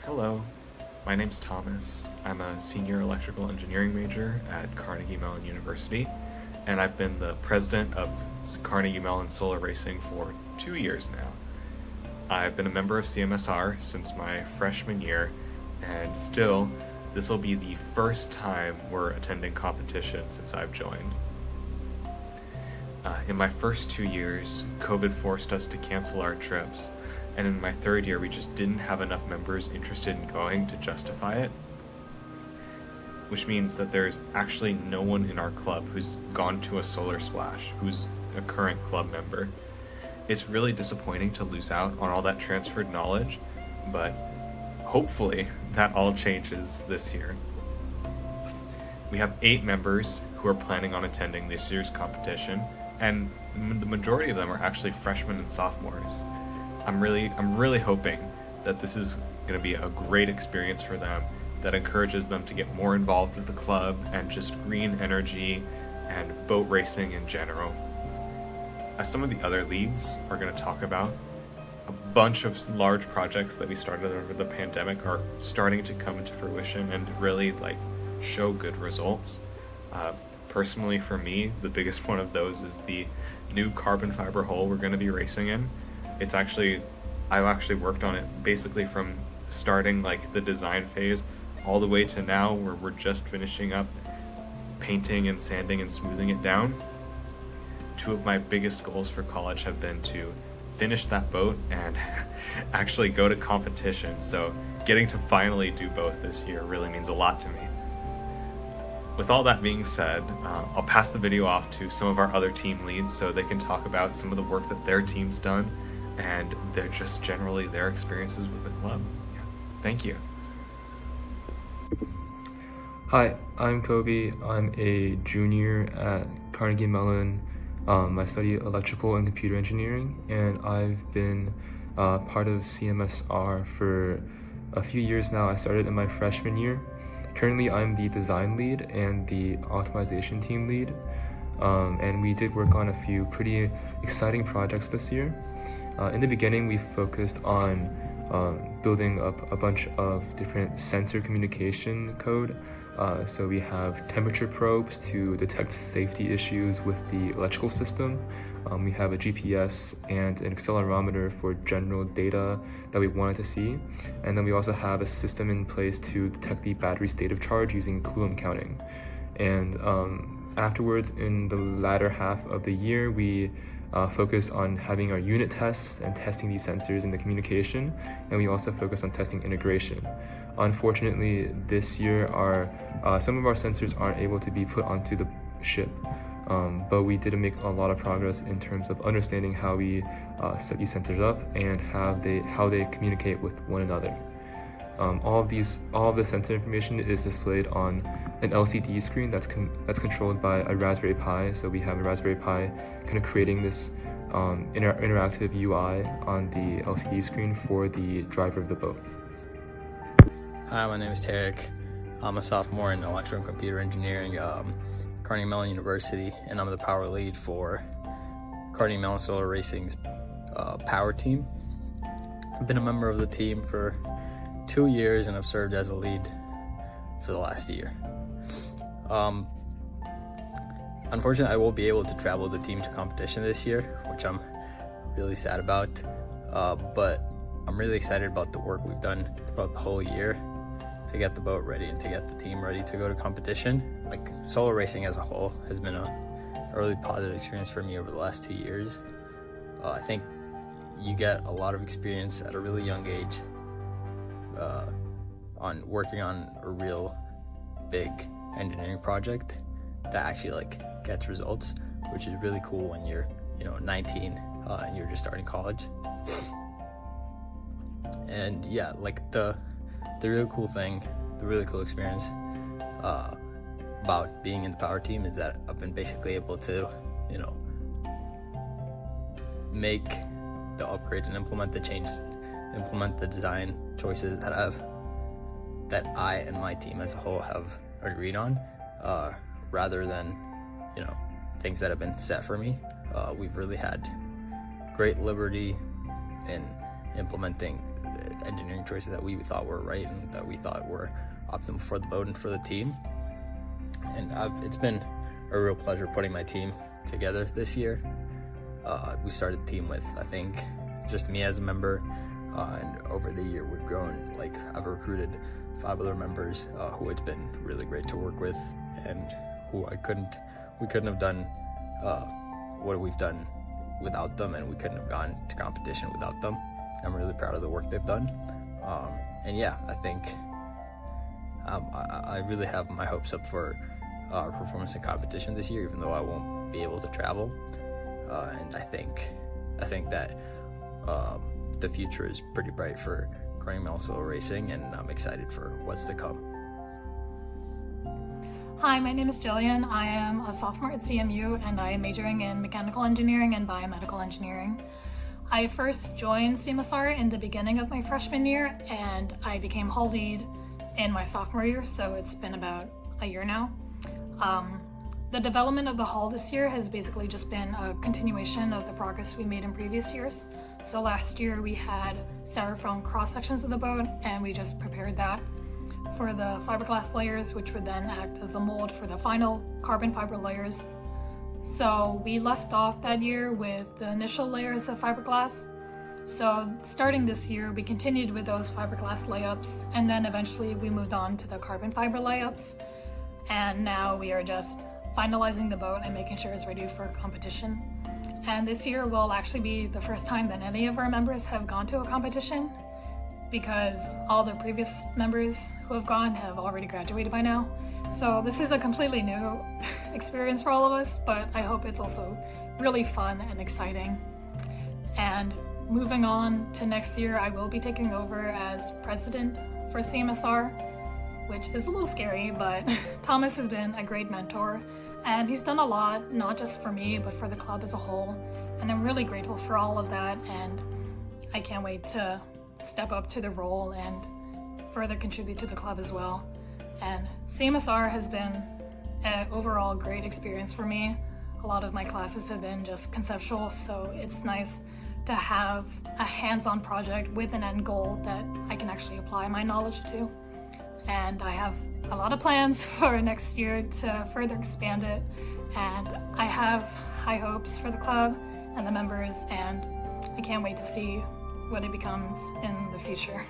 Hello, my name's Thomas. I'm a senior electrical engineering major at Carnegie Mellon University, and I've been the president of Carnegie Mellon Solar Racing for 2 years now. I've been a member of CMSR since my freshman year, and still, this will be the first time we're attending competition since I've joined. In my first 2 years, COVID forced us to cancel our trips, and in my third year, we just didn't have enough members interested in going to justify it, which means that there's actually no one in our club who's gone to a solar splash, who's a current club member. It's really disappointing to lose out on all that transferred knowledge, but hopefully that all changes this year. We have 8 members who are planning on attending this year's competition, and the majority of them are actually freshmen and sophomores. I'm really hoping that this is going to be a great experience for them that encourages them to get more involved with the club and just green energy and boat racing in general. As some of the other leads are going to talk about, a bunch of large projects that we started over the pandemic are starting to come into fruition and really show good results. Personally, for me, the biggest one of those is the new carbon fiber hull we're going to be racing in. I've actually worked on it basically from starting the design phase all the way to now, where we're just finishing up painting and sanding and smoothing it down. 2 of my biggest goals for college have been to finish that boat and actually go to competition, so getting to finally do both this year really means a lot to me. With all that being said, I'll pass the video off to some of our other team leads so they can talk about some of the work that their team's done and they're just generally their experiences with the club. Yeah. Thank you. Hi, I'm Kobe. I'm a junior at Carnegie Mellon. I study electrical and computer engineering, and I've been part of CMSR for a few years now. I started in my freshman year. Currently, I'm the design lead and the optimization team lead, and we did work on a few pretty exciting projects this year. In the beginning, we focused on building up a bunch of different sensor communication code. So we have temperature probes to detect safety issues with the electrical system. We have a GPS and an accelerometer for general data that we wanted to see. And then we also have a system in place to detect the battery state of charge using Coulomb counting. And afterwards, in the latter half of the year, we focus on having our unit tests and testing these sensors in the communication. And we also focus on testing integration. Unfortunately, this year, some of our sensors aren't able to be put onto the ship, but we did make a lot of progress in terms of understanding how we set these sensors up and how they communicate with one another. All of the sensor information is displayed on an LCD screen that's controlled by a Raspberry Pi. So we have a Raspberry Pi kind of creating this interactive UI on the LCD screen for the driver of the boat. Hi, my name is Tarek. I'm a sophomore in electrical and computer engineering, Carnegie Mellon University, and I'm the power lead for Carnegie Mellon Solar Racing's power team. I've been a member of the team for 2 years and I've served as a lead for the last year. Unfortunately, I won't be able to travel the team to competition this year, which I'm really sad about, but I'm really excited about the work we've done throughout the whole year to get the boat ready and to get the team ready to go to competition. Solar racing as a whole has been a really positive experience for me over the last 2 years. I think you get a lot of experience at a really young age on working on a real big engineering project that actually gets results, which is really cool when you're 19 and you're just starting college. And yeah, the really cool thing, the really cool experience about being in the power team is that I've been basically able to, make the upgrades and implement the changes, implement the design choices that I and my team as a whole have agreed on, rather than, things that have been set for me. We've really had great liberty in implementing the engineering choices that we thought were right and that we thought were optimal for the boat and for the team. And it's been a real pleasure putting my team together this year. We started the team with, I think, just me as a member, and over the year we've grown. Like, I've recruited 5 other members who it's been really great to work with, and who we couldn't have done what we've done without them, and we couldn't have gone to competition without them. I'm really proud of the work they've done. And yeah, I think I really have my hopes up for our performance in competition this year, even though I won't be able to travel. And I think that the future is pretty bright for Carnegie Mellon Solo Racing, and I'm excited for what's to come. Hi, my name is Jillian. I am a sophomore at CMU, and I am majoring in mechanical engineering and biomedical engineering. I first joined CMSR in the beginning of my freshman year, and I became hall lead in my sophomore year, so it's been about a year now. The development of the hall this year has basically just been a continuation of the progress we made in previous years. So last year we had styrofoam cross sections of the boat, and we just prepared that for the fiberglass layers, which would then act as the mold for the final carbon fiber layers. So we left off that year with the initial layers of fiberglass. So starting this year, we continued with those fiberglass layups, and then eventually we moved on to the carbon fiber layups. And now we are just finalizing the boat and making sure it's ready for competition. And this year will actually be the first time that any of our members have gone to a competition, because all the previous members who have gone have already graduated by now. So this is a completely new experience for all of us, but I hope it's also really fun and exciting. And moving on to next year, I will be taking over as president for CMSR, which is a little scary, but Thomas has been a great mentor, and he's done a lot, not just for me, but for the club as a whole. And I'm really grateful for all of that, and I can't wait to step up to the role and further contribute to the club as well. And CMSR has been an overall great experience for me. A lot of my classes have been just conceptual, so it's nice to have a hands-on project with an end goal that I can actually apply my knowledge to. And I have a lot of plans for next year to further expand it, and I have high hopes for the club and the members, and I can't wait to see what it becomes in the future.